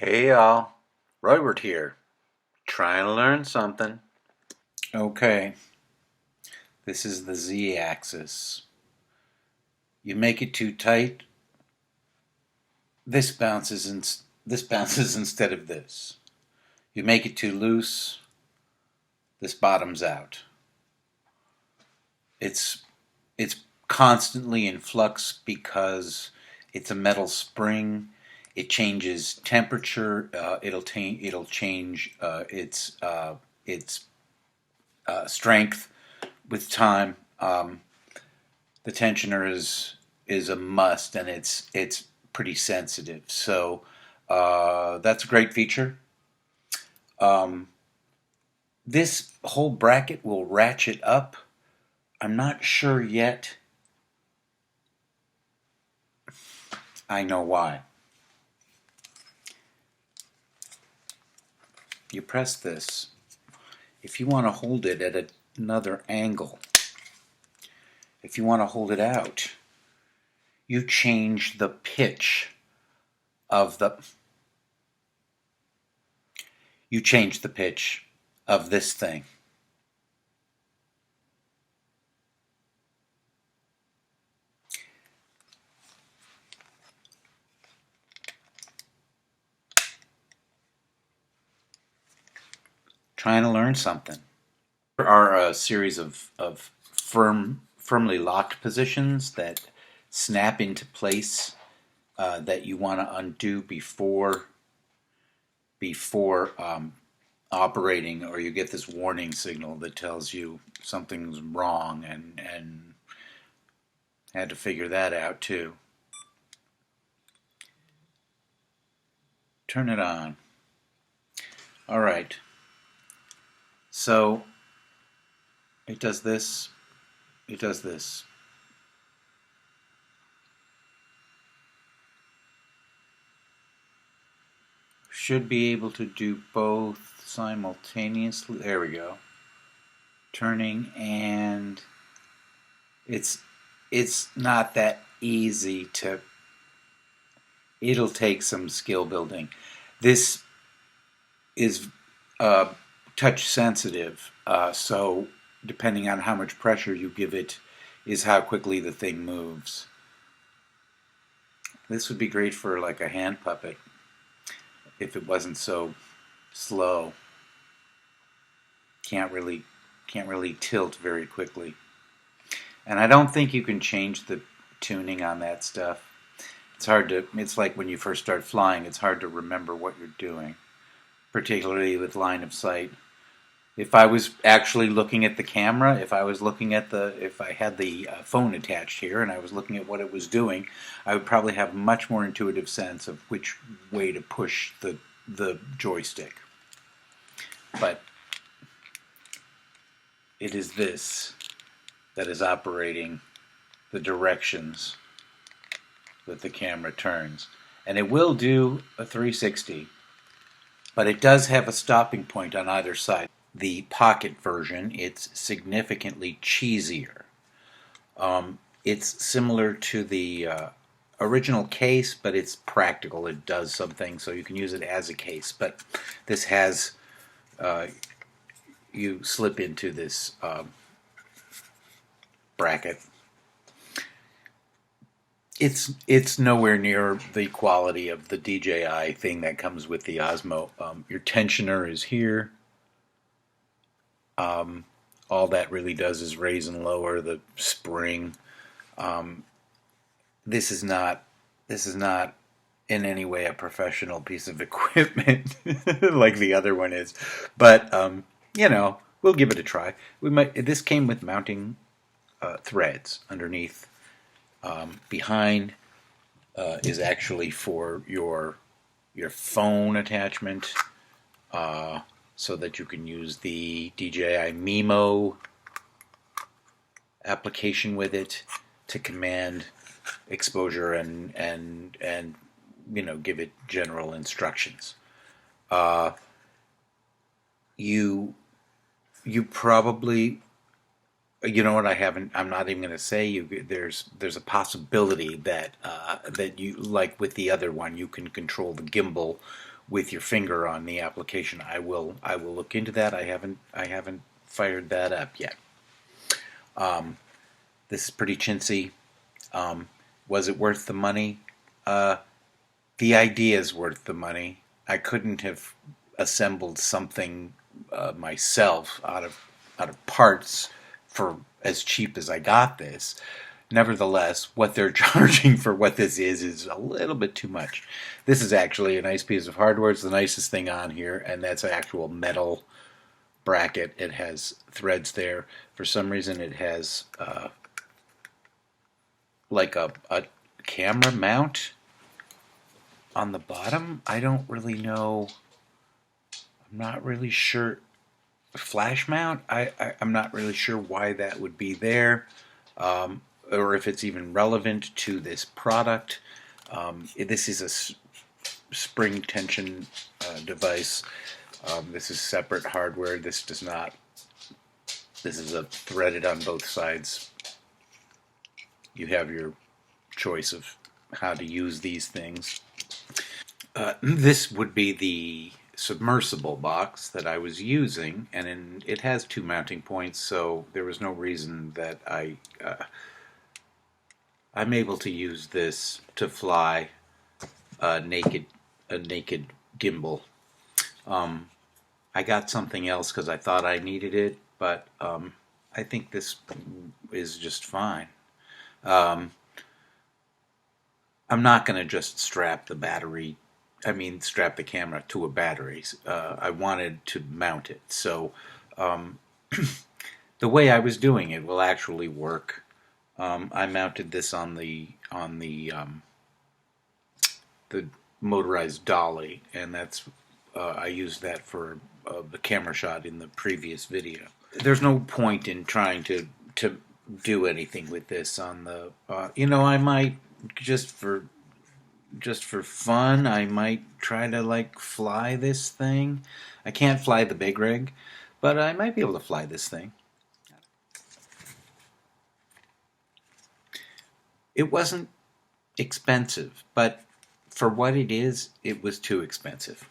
Hey y'all, Robert here, trying to learn something. Okay, this is the z-axis. You make it too tight, this bounces instead of this. You make it too loose, this bottoms out. It's it's constantly in flux because it's a metal spring. It changes temperature. It'll change its strength with time. The tensioner is a must, and it's pretty sensitive. So that's a great feature. Um, this whole bracket will ratchet up. I'm not sure yet. I know why. You press this. If you want to hold it at another angle, if you want to hold it out, you change the pitch of this thing. Trying to learn something. There are a series of firmly locked positions that snap into place that you want to undo before operating, or you get this warning signal that tells you something's wrong, and had to figure that out too. Turn it on. All right. So it does this. It does this. Should be able to do both simultaneously. There we go. Turning, and it's not that easy to. It'll take some skill building. This is touch sensitive, so depending on how much pressure you give it is how quickly the thing moves. This would be great for like a hand puppet if it wasn't so slow. Can't really tilt very quickly. And I don't think you can change the tuning on that stuff. It's like when you first start flying, it's hard to remember what you're doing, particularly with line of sight. If I was actually looking at the camera, if I had the phone attached here and I was looking at what it was doing, I would probably have a much more intuitive sense of which way to push the joystick. But it is this that is operating the directions that the camera turns. And it will do a 360, but it does have a stopping point on either side. The pocket version, it's significantly cheesier. It's similar to the original case, but it's practical. It does something, so you can use it as a case. But this has, you slip into this bracket. It's nowhere near the quality of the DJI thing that comes with the Osmo. Your tensioner is here. All that really does is raise and lower the spring. This is not in any way a professional piece of equipment like the other one is, but we'll give it a try. This came with mounting threads underneath. Behind is actually for your phone attachment, so that you can use the DJI Mimo application with it to command exposure and give it general instructions. You probably You know what? I'm not even going to say you. There's a possibility that that you, like with the other one, you can control the gimbal with your finger on the application. I will look into that. I haven't fired that up yet. This is pretty chintzy. Was it worth the money? Uh, the idea is worth the money. I couldn't have assembled something myself out of parts for as cheap as I got this. Nevertheless, what they're charging for what this is a little bit too much. This is actually a nice piece of hardware. It's the nicest thing on here, and that's an actual metal bracket. It has threads there. For some reason, it has like a camera mount on the bottom. I don't really know. I'm not really sure. Flash mount? I'm not really sure why that would be there, or if it's even relevant to this product. This is a spring tension device. This is separate hardware. This does not. This is a threaded on both sides. You have your choice of how to use these things. This would be the submersible box that I was using, and it has two mounting points, so there was no reason that I'm able to use this to fly a naked gimbal. I got something else because I thought I needed it, but I think this is just fine. I'm not going to just strap the camera to a battery. I wanted to mount it. So the way I was doing it will actually work. I mounted this on the motorized dolly, and that's I used that for the camera shot in the previous video. There's no point in trying to do anything with this on the. I might just for fun, I might try to like fly this thing. I can't fly the big rig, but I might be able to fly this thing. It wasn't expensive, but for what it is, it was too expensive.